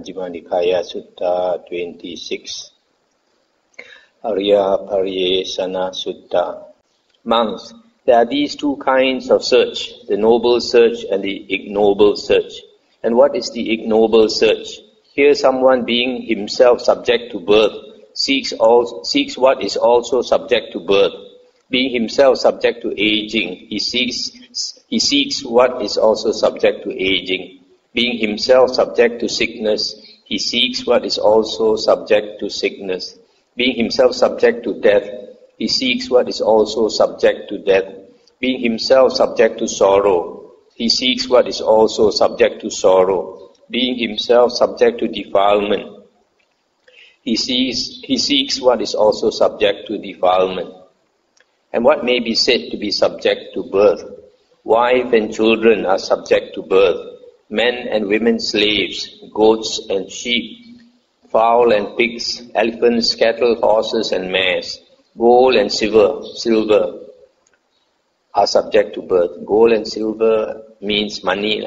Majjhima Digha Sutta 26. Arya Pariyesana Sutta. Monks, there are these two kinds of search, the noble search and the ignoble search. And what is the ignoble search? Here someone being himself subject to birth seeks what is also subject to birth. Being himself subject to aging, he seeks what is also subject to aging. Being himself subject to sickness, he seeks what is also subject to sickness. Being himself subject to death, he seeks what is also subject to death. Being himself subject to sorrow, he seeks what is also subject to sorrow. Being himself subject to defilement, he seeks what is also subject to defilement. And what may be said to be subject to birth? Wife and children are subject to birth. Men and women slaves, goats and sheep, fowl and pigs, elephants, cattle, horses and mares, gold and silver are subject to birth. Gold and silver means money,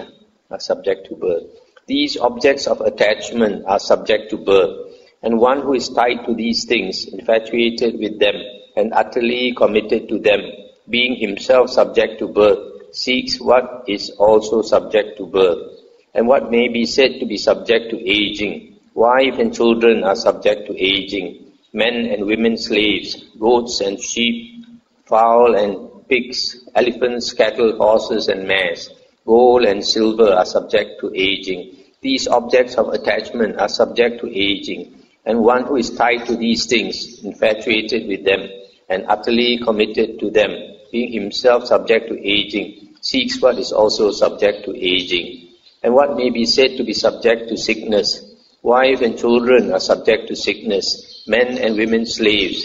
are subject to birth. These objects of attachment are subject to birth, and one who is tied to these things, infatuated with them, and utterly committed to them, being himself subject to birth, seeks what is also subject to birth. And what may be said to be subject to aging? Wife and children are subject to aging. Men and women slaves, goats and sheep, fowl and pigs, elephants, cattle, horses and mares, gold and silver are subject to aging. These objects of attachment are subject to aging. And one who is tied to these things, infatuated with them, and utterly committed to them, being himself subject to aging, seeks what is also subject to aging. And what may be said to be subject to sickness? Wife and children are subject to sickness. Men and women slaves,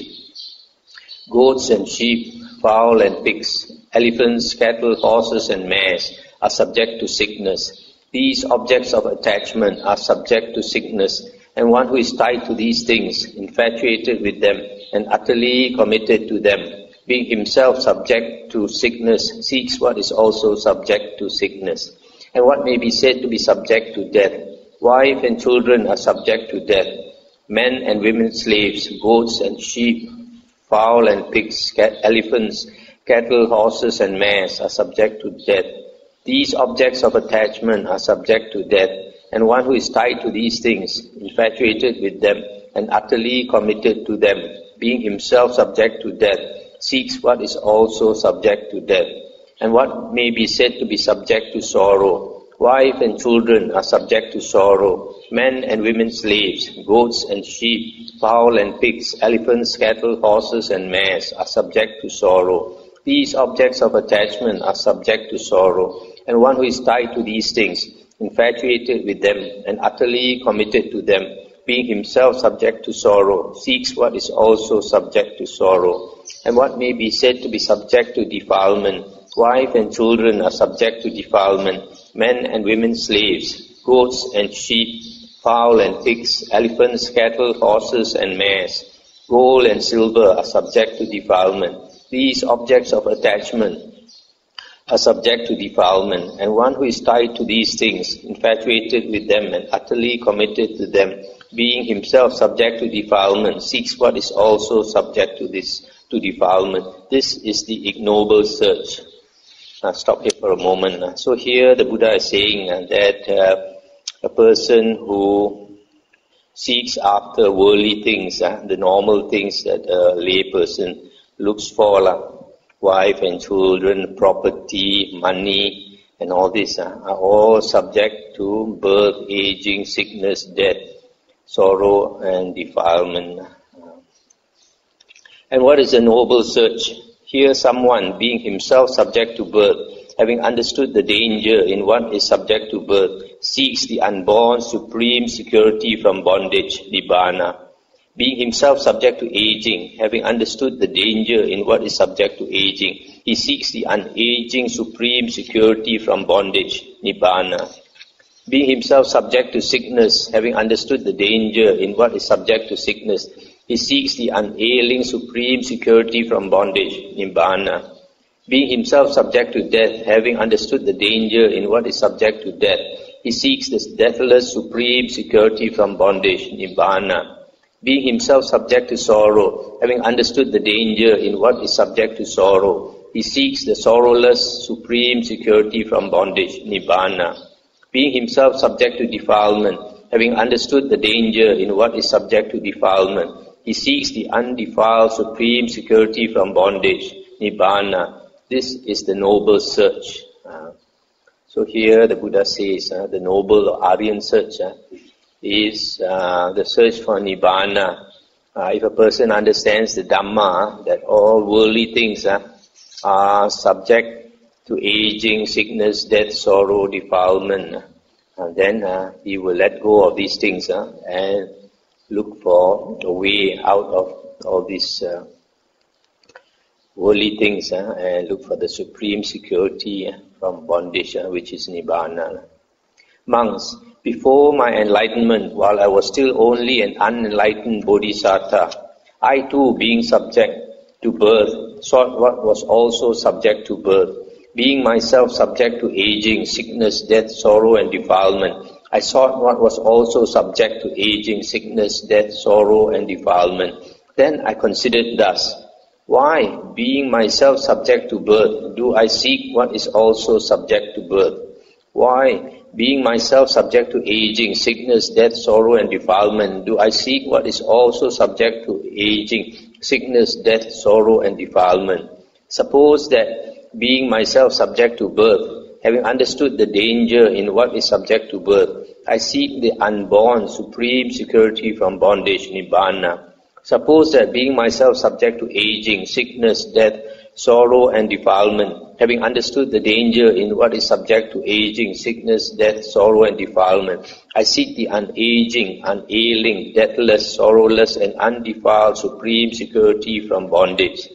goats and sheep, fowl and pigs, elephants, cattle, horses and mares are subject to sickness. These objects of attachment are subject to sickness. And one who is tied to these things, infatuated with them, and utterly committed to them, being himself subject to sickness, seeks what is also subject to sickness. And what may be said to be subject to death? Wife and children are subject to death. Men and women slaves, goats and sheep, fowl and pigs, elephants, cattle, horses and mares are subject to death. These objects of attachment are subject to death. And one who is tied to these things, infatuated with them, and utterly committed to them, being himself subject to death, seeks what is also subject to death. And what may be said to be subject to sorrow? Wife and children are subject to sorrow. Men and women slaves, goats and sheep, fowl and pigs, elephants, cattle, horses and mares are subject to sorrow. These objects of attachment are subject to sorrow. And one who is tied to these things, infatuated with them, and utterly committed to them, being himself subject to sorrow, seeks what is also subject to sorrow. And what may be said to be subject to defilement? Wife and children are subject to defilement. Men and women slaves, goats and sheep, fowl and pigs, elephants, cattle, horses and mares, gold and silver are subject to defilement. These objects of attachment are subject to defilement, and one who is tied to these things, infatuated with them and utterly committed to them, being himself subject to defilement, seeks what is also subject to defilement. This is the ignoble search. Now stop here for a moment. So here the Buddha is saying that a person who seeks after worldly things, the normal things that a lay person looks for, wife and children, property, money, and all this are all subject to birth, aging, sickness, death, sorrow, and defilement. And what is a noble search? Here someone, being himself subject to birth, having understood the danger in what is subject to birth, seeks the unborn supreme security from bondage, nibbana. Being himself subject to aging, having understood the danger in what is subject to aging, he seeks the unaging supreme security from bondage, nibbana. Being himself subject to sickness, having understood the danger in what is subject to sickness, he seeks the unailing supreme security from bondage, nibbana. Being himself subject to death, having understood the danger in what is subject to death, he seeks the deathless supreme security from bondage, nibbana. Being himself subject to sorrow, having understood the danger in what is subject to sorrow, he seeks the sorrowless supreme security from bondage, nibbana. Being himself subject to defilement, having understood the danger in what is subject to defilement, he seeks the undefiled supreme security from bondage, nibbana. This is the noble search. So here the Buddha says the noble or Aryan search is the search for nibbana. If a person understands the Dhamma, that all worldly things are subject to aging, sickness, death, sorrow, defilement, then he will let go of these things and look for a way out of all these worldly things and look for the supreme security from bondage, which is nibbana. Monks, before my enlightenment, while I was still only an unenlightened bodhisattva, I too, being subject to birth, sought what was also subject to birth. Being myself subject to aging, sickness, death, sorrow and defilement, I sought what was also subject to aging, sickness, death, sorrow and defilement. Then I considered thus, why, being myself subject to birth, do I seek what is also subject to birth? Why, being myself subject to aging, sickness, death, sorrow and defilement, do I seek what is also subject to aging, sickness, death, sorrow and defilement? Suppose that, being myself subject to birth, having understood the danger in what is subject to birth, I seek the unborn supreme security from bondage, nibbana. Suppose that, being myself subject to aging, sickness, death, sorrow and defilement, having understood the danger in what is subject to aging, sickness, death, sorrow and defilement, I seek the unaging, unailing, deathless, sorrowless and undefiled supreme security from bondage.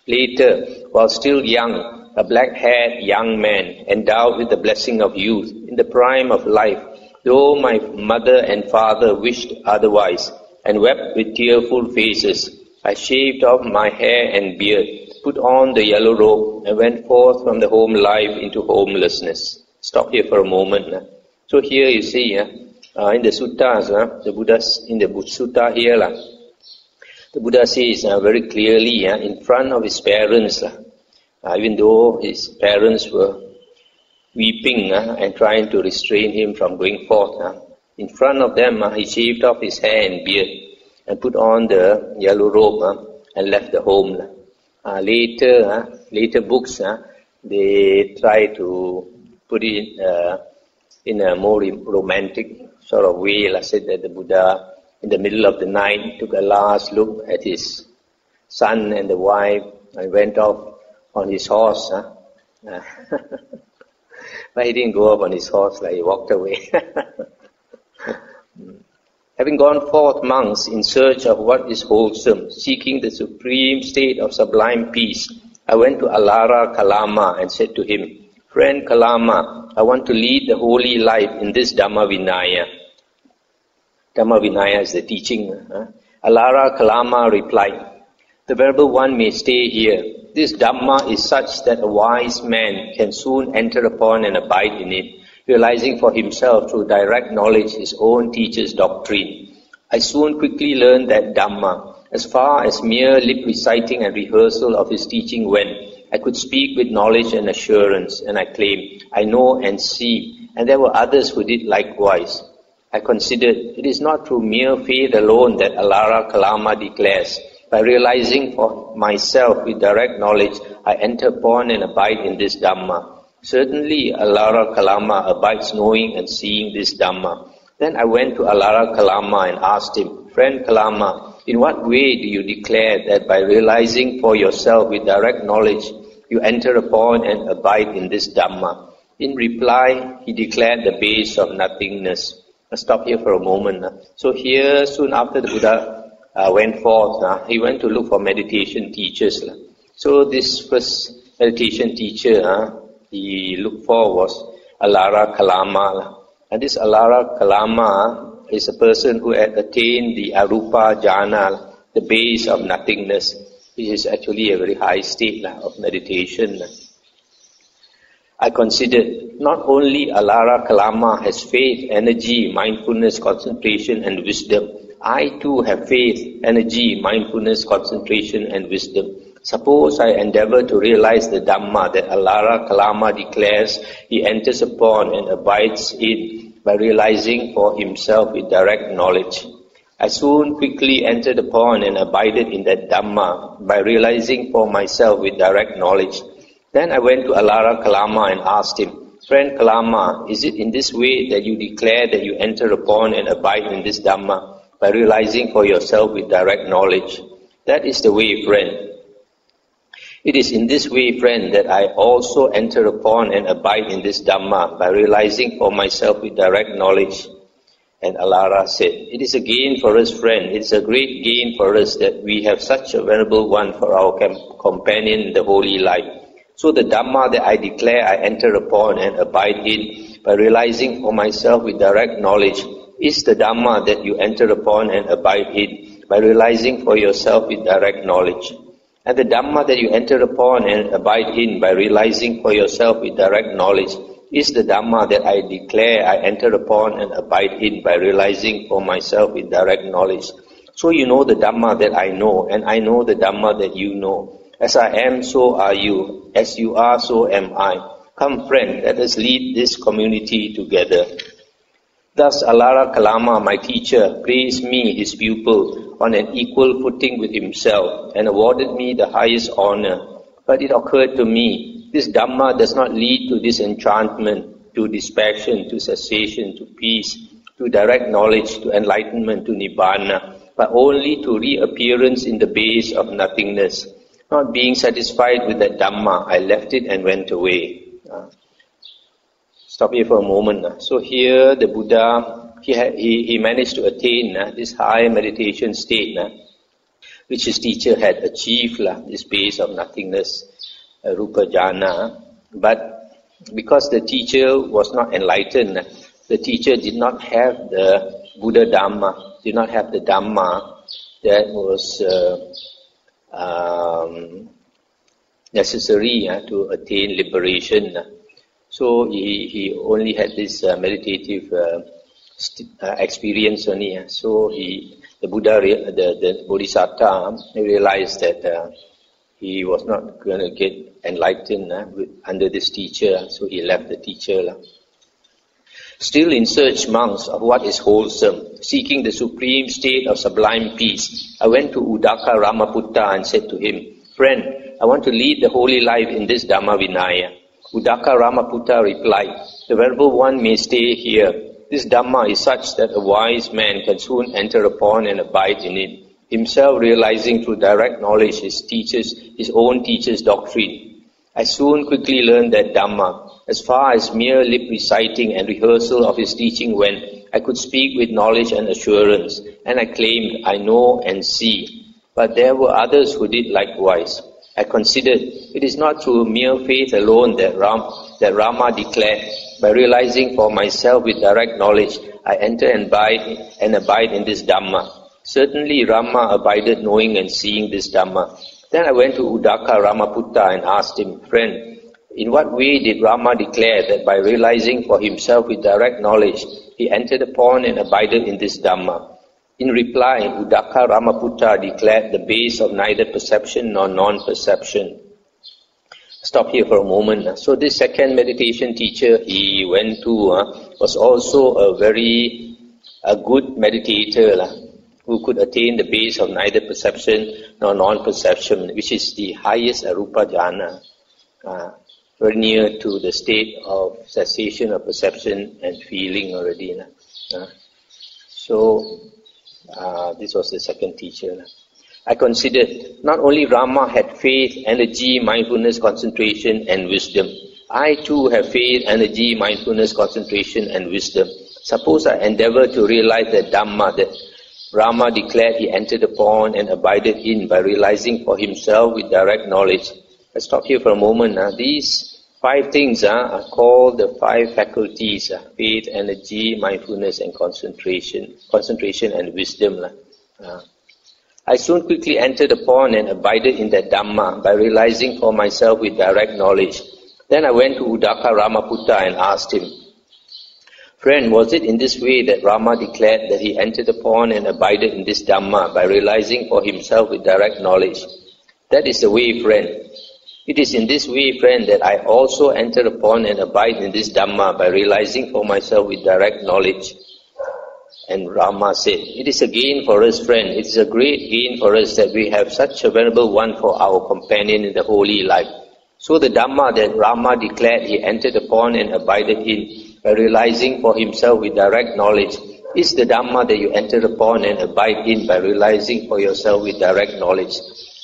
Later, while still young, a black-haired young man, endowed with the blessing of youth, in the prime of life, though my mother and father wished otherwise, and wept with tearful faces, I shaved off my hair and beard, put on the yellow robe, and went forth from the home life into homelessness. Stop here for a moment. So here you see, in the suttas, the Buddha's in the sutta here, the Buddha says very clearly, in front of his parents, even though his parents were weeping and trying to restrain him from going forth, in front of them, he shaved off his hair and beard and put on the yellow robe and left the home. Later books, they try to put it in a more romantic sort of way. I said that the Buddha, in the middle of the night, took a last look at his son and the wife and went off on his horse. But he didn't go up on his horse, he walked away. Having gone forth, monks, in search of what is wholesome, seeking the supreme state of sublime peace, I went to Alara Kalama and said to him, Friend Kalama, I want to lead the holy life in this Dhamma Vinaya. Dhamma Vinaya is the teaching. Alara Kalama replied, The Venerable One may stay here. This Dhamma is such that a wise man can soon enter upon and abide in it, realizing for himself through direct knowledge his own teacher's doctrine. I soon quickly learned that Dhamma. As far as mere lip reciting and rehearsal of his teaching went, I could speak with knowledge and assurance, and I claimed, I know and see, and there were others who did likewise. I considered, it is not through mere faith alone that Alara Kalama declares, by realizing for myself with direct knowledge, I enter upon and abide in this Dhamma. Certainly, Alara Kalama abides knowing and seeing this Dhamma. Then I went to Alara Kalama and asked him, Friend Kalama, in what way do you declare that by realizing for yourself with direct knowledge, you enter upon and abide in this Dhamma? In reply, he declared the base of nothingness. Let's stop here for a moment. So here, soon after the Buddha went forth, he went to look for meditation teachers. So this first meditation teacher he looked for was Alara Kalama. And this Alara Kalama is a person who had attained the Arupa Jhana, the base of nothingness, which is actually a very high state of meditation. I considered not only Alara Kalama has faith, energy, mindfulness, concentration and wisdom. I too have faith, energy, mindfulness, concentration and wisdom. Suppose I endeavor to realize the Dhamma that Alara Kalama declares he enters upon and abides in by realizing for himself with direct knowledge. I soon quickly entered upon and abided in that Dhamma by realizing for myself with direct knowledge. Then I went to Alara Kalama and asked him, Friend Kalama, is it in this way that you declare that you enter upon and abide in this Dhamma by realizing for yourself with direct knowledge? That is the way, friend. It is in this way, friend, that I also enter upon and abide in this Dhamma by realizing for myself with direct knowledge. And Alara said, it is a gain for us, friend. It is a great gain for us that we have such a venerable one for our companion in the holy life. So the Dhamma that I declare I enter upon and abide in by realizing for myself with direct knowledge is the Dhamma that you enter upon and abide in by realizing for yourself with direct knowledge. And the Dhamma that you enter upon and abide in by realizing for yourself with direct knowledge is the Dhamma that I declare I enter upon and abide in by realizing for myself with direct knowledge. So you know the Dhamma that I know, and I know the Dhamma that you know. As I am, so are you. As you are, so am I. Come, friend, let us lead this community together. Thus Alara Kalama, my teacher, praised me, his pupil, on an equal footing with himself, and awarded me the highest honor. But it occurred to me, this Dhamma does not lead to disenchantment, to dispassion, to cessation, to peace, to direct knowledge, to enlightenment, to Nibbana, but only to reappearance in the base of nothingness. Not being satisfied with that Dhamma, I left it and went away. Stop here for a moment. So here the Buddha, he managed to attain this high meditation state, which his teacher had achieved, this base of nothingness, Rupa Jhana. But because the teacher was not enlightened, the teacher did not have the Buddha Dhamma, did not have the Dhamma that was necessary to attain liberation. So he only had this meditative experience only. So the Buddha, the Bodhisattva, realized that he was not going to get enlightened under this teacher, so he left the teacher. Still in search, monks, of what is wholesome, seeking the supreme state of sublime peace, I went to Uddaka Ramaputta and said to him, Friend, I want to lead the holy life in this Dhamma Vinaya. Uddaka Ramaputta replied, The Venerable One may stay here. This Dhamma is such that a wise man can soon enter upon and abide in it, himself realizing through direct knowledge his own teacher's doctrine. I soon quickly learned that Dhamma. As far as mere lip reciting and rehearsal of his teaching went, I could speak with knowledge and assurance, and I claimed I know and see. But there were others who did likewise. I considered it is not through mere faith alone that Rama declared, by realizing for myself with direct knowledge, I enter and abide in this Dhamma. Certainly Rama abided knowing and seeing this Dhamma. Then I went to Uddaka Ramaputta and asked him, Friend, in what way did Rama declare that by realizing for himself with direct knowledge, he entered upon and abided in this Dhamma? In reply, Uddaka Ramaputta declared the base of neither perception nor non-perception. Stop here for a moment. So this second meditation teacher he went to was also a very good meditator who could attain the base of neither perception nor non-perception, which is the highest Arupa Jhana, very near to the state of cessation of perception and feeling already. So this was the second teacher. I considered not only Rama had faith, energy, mindfulness, concentration and wisdom. I too have faith, energy, mindfulness, concentration and wisdom. Suppose I endeavor to realize the Dhamma that Rama declared he entered upon and abided in by realizing for himself with direct knowledge. Let's stop here for a moment. These 5 things are called the 5 faculties, faith, energy, mindfulness and concentration and wisdom. I soon quickly entered upon and abided in that Dhamma by realizing for myself with direct knowledge. Then I went to Uddaka Ramaputta and asked him, "Friend, was it in this way that Rama declared that he entered upon and abided in this Dhamma by realizing for himself with direct knowledge?" "That is the way, friend." "It is in this way, friend, that I also enter upon and abide in this Dhamma by realizing for myself with direct knowledge." And Rama said, "It is a gain for us, friend. It is a great gain for us that we have such a venerable one for our companion in the holy life." So the Dhamma that Rama declared he entered upon and abided in by realizing for himself with direct knowledge is the Dhamma that you enter upon and abide in by realizing for yourself with direct knowledge.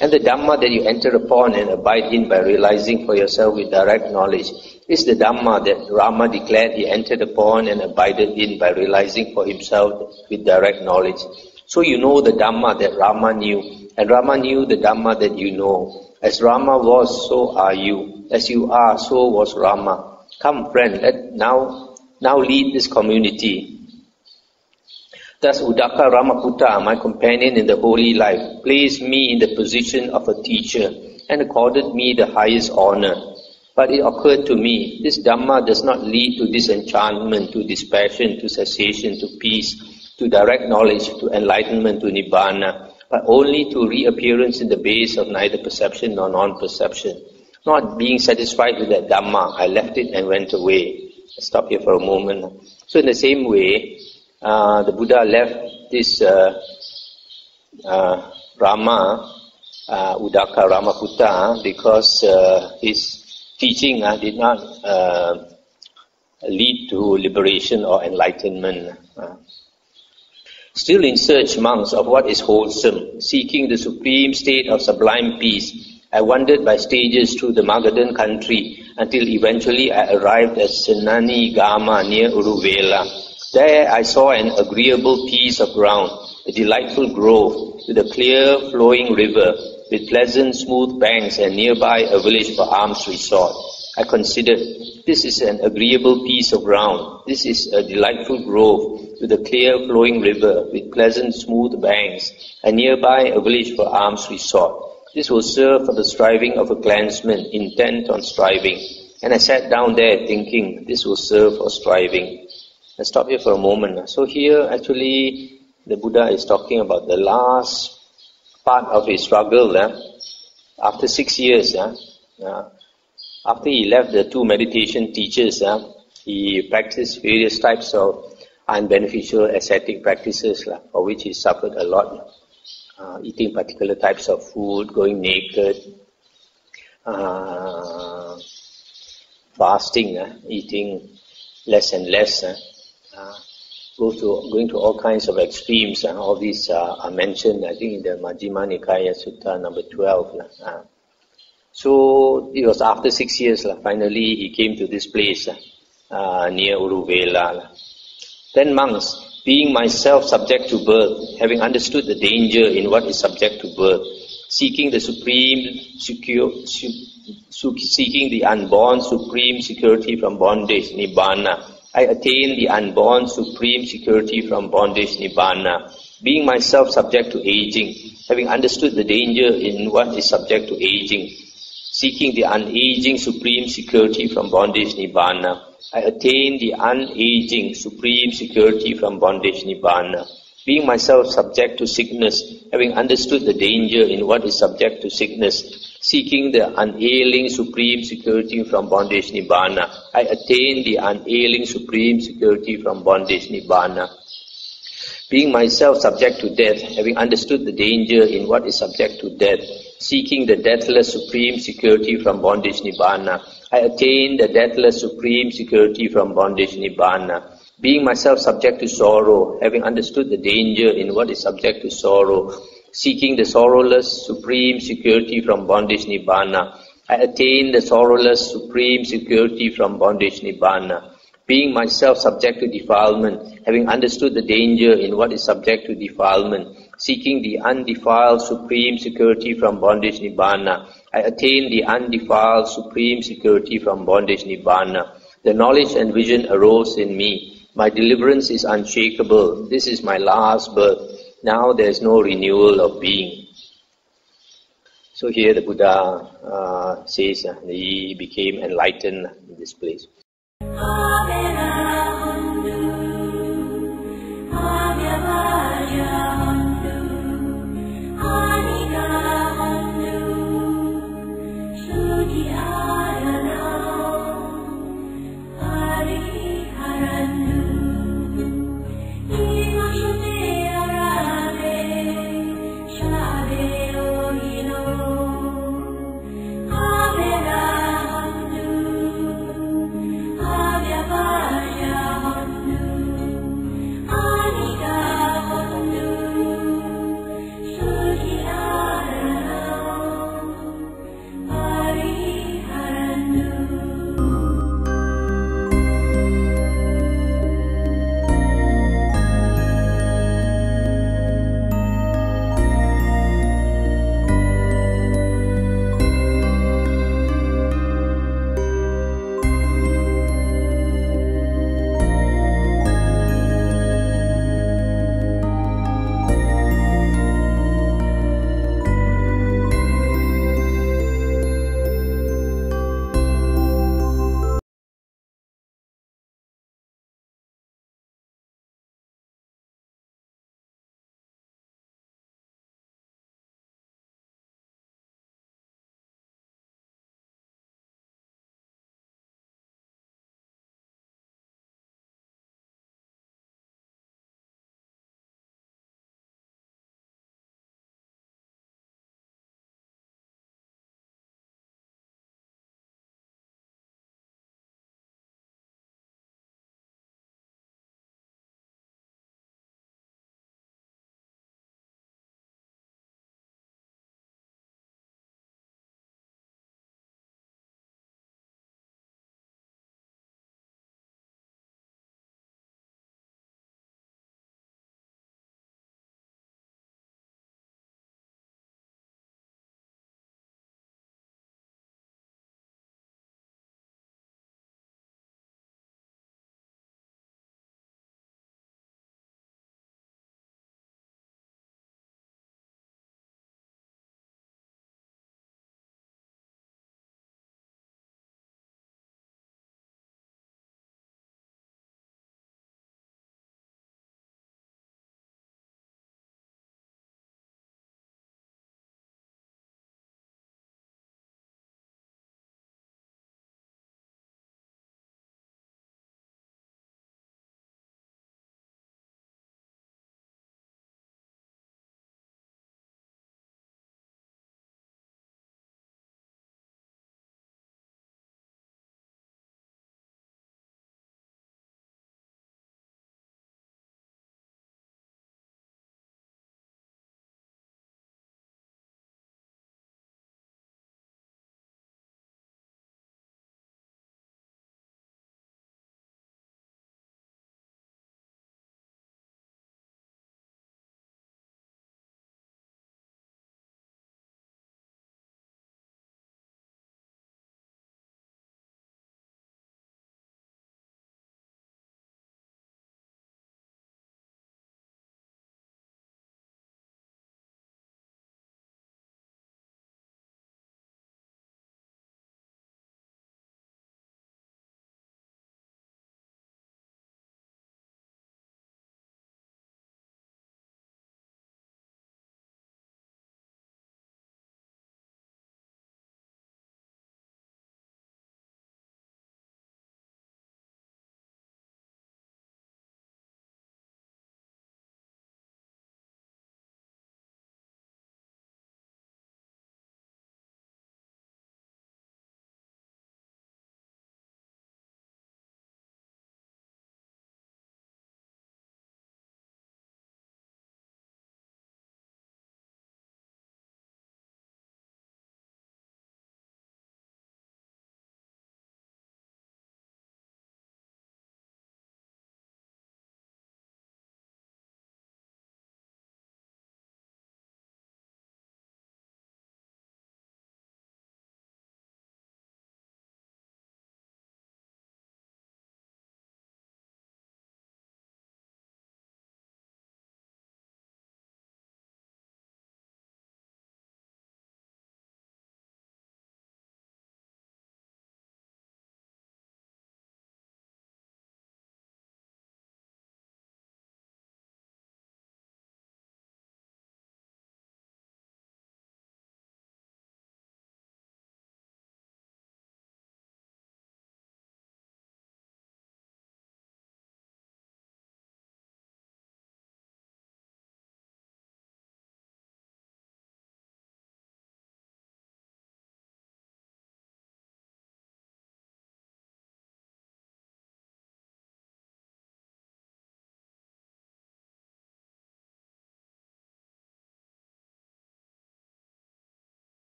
And the Dhamma that you enter upon and abide in by realizing for yourself with direct knowledge is the Dhamma that Rama declared he entered upon and abided in by realizing for himself with direct knowledge. So you know the Dhamma that Rama knew, and Rama knew the Dhamma that you know. As Rama was, so are you. As you are, so was Rama. Come, friend, let now lead this community. Thus Uddaka Ramaputta, my companion in the holy life, placed me in the position of a teacher and accorded me the highest honor. But it occurred to me, this Dhamma does not lead to disenchantment, to dispassion, to cessation, to peace, to direct knowledge, to enlightenment, to Nibbana, but only to reappearance in the base of neither perception nor non-perception. Not being satisfied with that Dhamma, I left it and went away. I'll stop here for a moment. So in the same way, the Buddha left this Rama, Uddaka Ramaputta, because his teaching did not lead to liberation or enlightenment. Still in search, monks, of what is wholesome, seeking the supreme state of sublime peace, I wandered by stages through the Magadhan country until eventually I arrived at Senani Gama near Uruvela. There I saw an agreeable piece of ground, a delightful grove with a clear flowing river with pleasant smooth banks and nearby a village for alms resort. I considered, this is an agreeable piece of ground. This is a delightful grove with a clear flowing river with pleasant smooth banks and nearby a village for alms resort. This will serve for the striving of a clansman intent on striving. And I sat down there thinking, this will serve for striving. Let's stop here for a moment. So here actually the Buddha is talking about the last part of his struggle. After 6 years, after he left the two meditation teachers, he practiced various types of unbeneficial ascetic practices for which he suffered a lot. Eating particular types of food, going naked, fasting, eating less and less, going to all kinds of extremes. All these are mentioned, I think, in the Majjhima Nikaya Sutta number 12. So it was after 6 years, finally he came to this place near Uruvela. Then monks, being myself subject to birth, having understood the danger in what is subject to birth, seeking the seeking the unborn supreme security from bondage, Nibbana, I attained the unborn supreme security from bondage, Nibbana. Being myself subject to aging, having understood the danger in what is subject to aging, seeking the unaging supreme security from bondage, Nibbana, I attained the unaging supreme security from bondage, Nibbana. Being myself subject to sickness, having understood the danger in what is subject to sickness, seeking the unailing supreme security from bondage, Nibbana, I attained the unailing supreme security from bondage, Nibbana. Being myself subject to death, having understood the danger in what is subject to death, seeking the deathless supreme security from bondage, Nibbana, I attained the deathless supreme security from bondage, Nibbana. Being myself subject to sorrow, having understood the danger in what is subject to sorrow, seeking the sorrowless supreme security from bondage, Nibbana, I attained the sorrowless supreme security from bondage, Nibbana. Being myself subject to defilement, having understood the danger in what is subject to defilement, seeking the undefiled supreme security from bondage, Nibbana, I attained the undefiled supreme security from bondage, Nibbana. The knowledge and vision arose in me. My deliverance is unshakable. This is my last birth. Now there is no renewal of being. So here the Buddha says he became enlightened in this place.